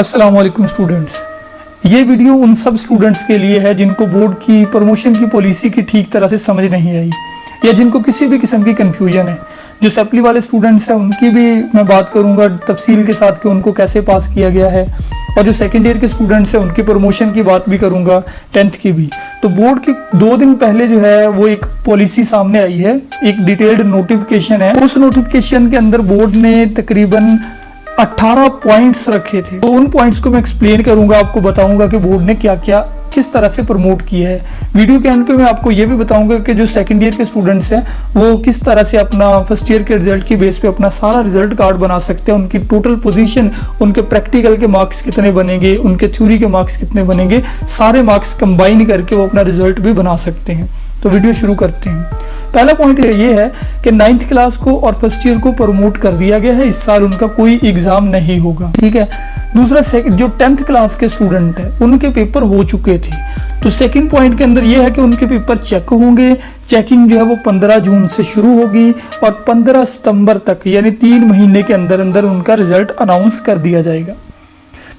अस्सलाम वालेकुम स्टूडेंट्स। ये वीडियो उन सब स्टूडेंट्स के लिए है जिनको बोर्ड की प्रमोशन की पॉलिसी की ठीक तरह से समझ नहीं आई या जिनको किसी भी किस्म की कंफ्यूजन है। जो सप्ली वाले स्टूडेंट्स हैं उनकी भी मैं बात करूंगा तफसील के साथ कि उनको कैसे पास किया गया है, और जो सेकेंड ईयर के स्टूडेंट्स हैं उनकी प्रमोशन की बात भी करूंगा, 10th की भी। तो बोर्ड के 2 दिन पहले जो है वो एक पॉलिसी सामने आई है, एक डिटेल्ड नोटिफिकेशन है। उस नोटिफिकेशन के अंदर बोर्ड ने तकरीबन 18 पॉइंट्स रखे थे। तो उन पॉइंट्स को मैं एक्सप्लेन करूंगा, आपको बताऊंगा कि बोर्ड ने क्या क्या किस तरह से प्रमोट किया है। वीडियो के एंड पे मैं आपको ये भी बताऊंगा कि जो सेकंड ईयर के स्टूडेंट्स हैं वो किस तरह से अपना फर्स्ट ईयर के रिजल्ट की बेस पे अपना सारा रिजल्ट कार्ड बना सकते हैं, उनकी टोटल पोजीशन, उनके प्रैक्टिकल के मार्क्स कितने बनेंगे, उनके थ्योरी के मार्क्स कितने बनेंगे, सारे मार्क्स कंबाइन करके वो अपना रिजल्ट भी बना सकते हैं। तो वीडियो शुरू करते हैं। पहला पॉइंट ये है कि 9th क्लास को और फर्स्ट ईयर को प्रमोट कर दिया गया है, इस साल उनका कोई एग्जाम नहीं होगा, ठीक है। दूसरा, जो 10th क्लास के स्टूडेंट है उनके पेपर हो चुके थे, तो सेकंड पॉइंट के अंदर ये है कि उनके पेपर चेक होंगे। चेकिंग जो है वो 15 जून से शुरू होगी और 15 सितंबर तक यानी 3 महीने के अंदर अंदर उनका रिजल्ट अनाउंस कर दिया जाएगा।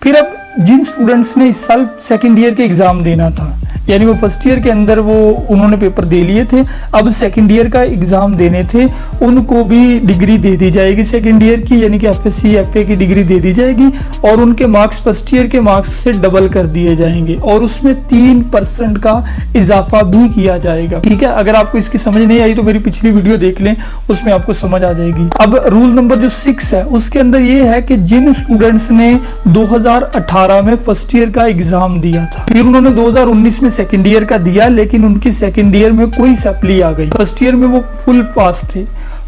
फिर अब जिन स्टूडेंट्स ने इस साल सेकेंड ईयर के एग्जाम देना था, यानी वो फर्स्ट ईयर के अंदर वो उन्होंने पेपर दे लिए थे, अब सेकेंड ईयर का एग्जाम देने थे, उनको भी डिग्री दे दी जाएगी सेकेंड ईयर की, यानी कि FSc FA की डिग्री दे दी जाएगी और उनके मार्क्स फर्स्ट ईयर के मार्क्स से डबल कर दिए जाएंगे और उसमें 3% का इजाफा भी किया जाएगा, ठीक है। अगर आपको इसकी समझ नहीं आई तो मेरी पिछली वीडियो देख लें, उसमें आपको समझ आ जाएगी। अब रूल नंबर जो 6 है उसके अंदर ये है कि जिन स्टूडेंट्स ने 2018 में फर्स्ट ईयर का एग्जाम दिया था, फिर उन्होंने 2019 में सेकेंड ईयर का दिया, लेकिन उनकी सेकेंड ईयर में कोई सप्ली आ गई, फर्स्ट ईयर में वो फुल पास थे,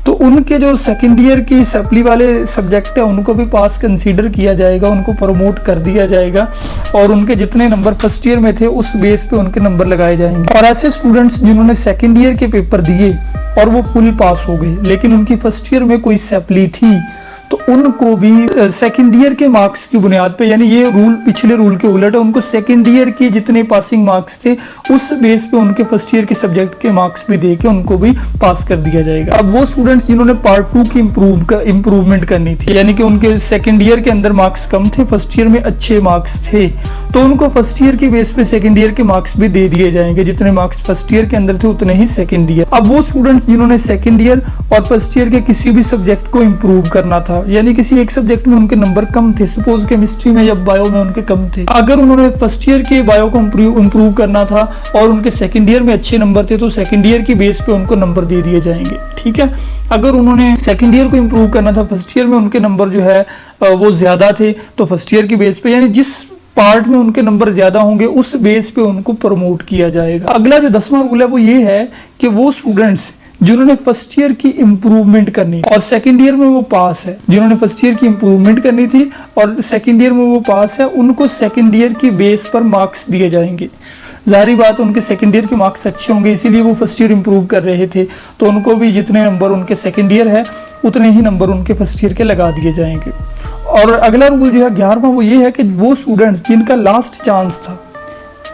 तो उनके जो सेकेंड ईयर की सप्ली वाले सब्जेक्ट है उनको भी पास कंसीडर किया जाएगा, उनको प्रमोट कर दिया जाएगा और उनके जितने नंबर फर्स्ट ईयर में थे उस बेस पे उनके नंबर लगाए जाएंगे। और ऐसे स्टूडेंट्स जिन्होंने सेकेंड ईयर के पेपर दिए और वो फुल पास हो गए लेकिन उनकी फर्स्ट ईयर में कोई सप्ली थी, तो उनको भी सेकेंड ईयर के मार्क्स की बुनियाद पे, यानी ये रूल पिछले रूल के उलट है, उनको सेकेंड ईयर की जितने पासिंग मार्क्स थे उस बेस पे उनके फर्स्ट ईयर के सब्जेक्ट के मार्क्स भी देके उनको भी पास कर दिया जाएगा। अब वो स्टूडेंट्स जिन्होंने पार्ट 2 की इम्प्रूवमेंट करनी थी, यानी कि उनके सेकेंड ईयर के अंदर मार्क्स कम थे, फर्स्ट ईयर में अच्छे मार्क्स थे, तो उनको फर्स्ट ईयर की बेस पे सेकेंड ईयर के मार्क्स भी दे दिए जाएंगे, जितने मार्क्स फर्स्ट ईयर के अंदर थे उतने ही सेकेंड ईयर। अब वो स्टूडेंट्स जिन्होंने सेकेंड ईयर और फर्स्ट ईयर के किसी भी सब्जेक्ट को इम्प्रूव करना था, यानी किसी एक सब्जेक्ट में उनके नंबर कम थे, सपोज केमिस्ट्री में या बायो में उनके कम थे, अगर उन्होंने फर्स्ट ईयर के बायो को इम्प्रूव करना था और उनके सेकंड ईयर में अच्छे नंबर थे, तो सेकंड ईयर की बेस पे उनको नंबर दे दिए जाएंगे, ठीक है। अगर उन्होंने सेकंड ईयर को इम्प्रूव करना था, फर्स्ट ईयर में उनके नंबर जो है वो ज्यादा थे, तो फर्स्ट ईयर की बेस पे, यानी जिस पार्ट में उनके नंबर ज्यादा होंगे उस बेस पे उनको प्रमोट किया जाएगा। अगला जो 10वां रूल है वो ये है कि वो स्टूडेंट्स जिन्होंने फर्स्ट ईयर की इंप्रूवमेंट करनी और सेकंड ईयर में वो पास है, जिन्होंने फर्स्ट ईयर की इंप्रूवमेंट करनी थी और सेकंड ईयर में वो पास है, उनको सेकंड ईयर की बेस पर मार्क्स दिए जाएंगे। जाहिर बात उनके सेकंड ईयर के मार्क्स अच्छे होंगे, इसीलिए वो फर्स्ट ईयर इंप्रूव कर रहे थे, तो उनको भी जितने नंबर उनके सेकंड ईयर है उतने ही नंबर उनके फर्स्ट ईयर के लगा दिए जाएंगे। और अगला रूल जो है 11वां, वो ये है कि वो स्टूडेंट्स जिनका लास्ट चांस था,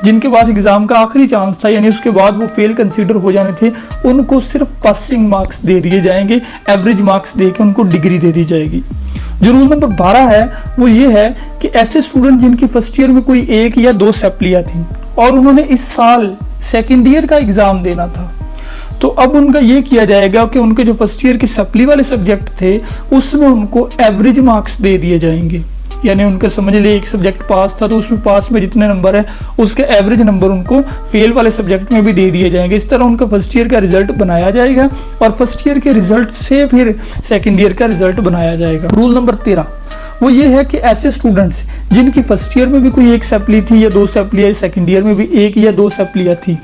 जिनके पास एग्जाम का आखिरी चांस था, यानी उसके बाद वो फेल कंसीडर हो जाने थे, उनको सिर्फ पासिंग मार्क्स दे दिए जाएंगे, एवरेज मार्क्स देके उनको डिग्री दे दी जाएगी। जो रूल नंबर 12 है वो ये है कि ऐसे स्टूडेंट जिनकी फर्स्ट ईयर में कोई 1 या 2 सप्लियां थी और उन्होंने इस साल सेकेंड ईयर का एग्जाम देना था, तो अब उनका ये किया जाएगा कि उनके जो फर्स्ट ईयर के सप्ली वाले सब्जेक्ट थे उसमें उनको एवरेज मार्क्स दे दिए जाएंगे, यानी उनके समझ लिए एक सब्जेक्ट पास था तो उसमें पास में जितने नंबर है उसके एवरेज नंबर उनको फेल वाले सब्जेक्ट में भी दे दिए जाएंगे। इस तरह उनका फर्स्ट ईयर का रिजल्ट बनाया जाएगा और फर्स्ट ईयर के रिजल्ट से फिर सेकंड ईयर का रिजल्ट बनाया जाएगा। रूल नंबर 13 वो ये है कि ऐसे स्टूडेंट्स जिनकी फर्स्ट ईयर में भी कोई 1 सप्ली थी या 2 सप्लियां, सेकंड ईयर में भी 1 या 2 सप्लियां थी,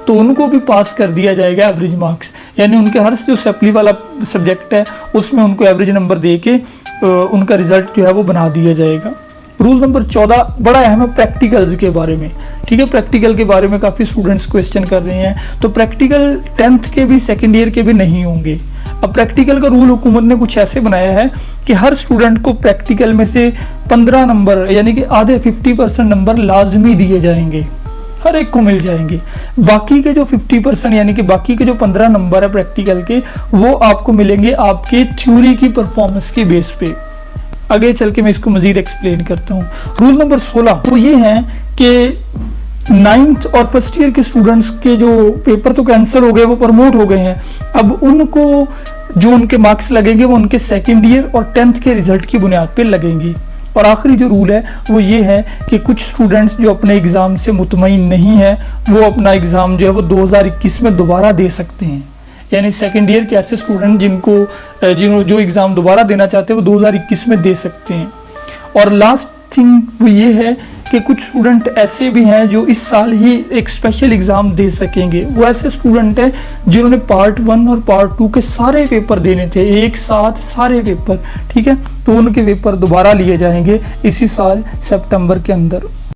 तो उनको भी पास कर दिया जाएगा एवरेज मार्क्स, यानी उनके हर जो सप्ली वाला सब्जेक्ट है उसमें उनको एवरेज नंबर दे के उनका रिजल्ट जो है वो बना दिया जाएगा। रूल नंबर 14 बड़ा अहम है प्रैक्टिकल्स के बारे में, ठीक है। प्रैक्टिकल के बारे में काफ़ी स्टूडेंट्स क्वेश्चन कर रहे हैं, तो प्रैक्टिकल 10th के भी सेकेंड ईयर के भी नहीं होंगे। अब प्रैक्टिकल का रूल हुकूमत ने कुछ ऐसे बनाया है कि हर स्टूडेंट को प्रैक्टिकल में से 15 नंबर यानी कि आधे 50% नंबर लाजमी दिए जाएंगे, हर एक को मिल जाएंगे। बाकी के जो 50% यानी कि बाकी के जो 15 नंबर है प्रैक्टिकल के, वो आपको मिलेंगे आपके थ्योरी की परफॉर्मेंस के बेस पे। आगे चल के मैं इसको मजीद एक्सप्लेन करता हूँ। रूल नंबर 16 वो ये है कि 9th और फर्स्ट ईयर के स्टूडेंट्स के जो पेपर तो कैंसिल हो गए, वो प्रमोट हो गए हैं। अब उनको जो उनके मार्क्स लगेंगे वो उनके सेकेंड ईयर और 10th के रिजल्ट की बुनियाद पे लगेंगे। और आखिरी जो रूल है वो ये है कि कुछ स्टूडेंट्स जो अपने एग्ज़ाम से मुतमईन नहीं है वो अपना एग्ज़ाम जो है वो 2021 में दोबारा दे सकते हैं। यानी सेकेंड ईयर के ऐसे स्टूडेंट जो एग्ज़ाम दोबारा देना चाहते हैं वो 2021 में दे सकते हैं। और लास्ट थिंग वो ये है कि कुछ स्टूडेंट ऐसे भी हैं जो इस साल ही एक स्पेशल एग्ज़ाम दे सकेंगे। वो ऐसे स्टूडेंट हैं जिन्होंने पार्ट 1 और पार्ट 2 के सारे पेपर देने थे, एक साथ सारे पेपर, ठीक है। तो उनके पेपर दोबारा लिए जाएंगे इसी साल सितंबर के अंदर।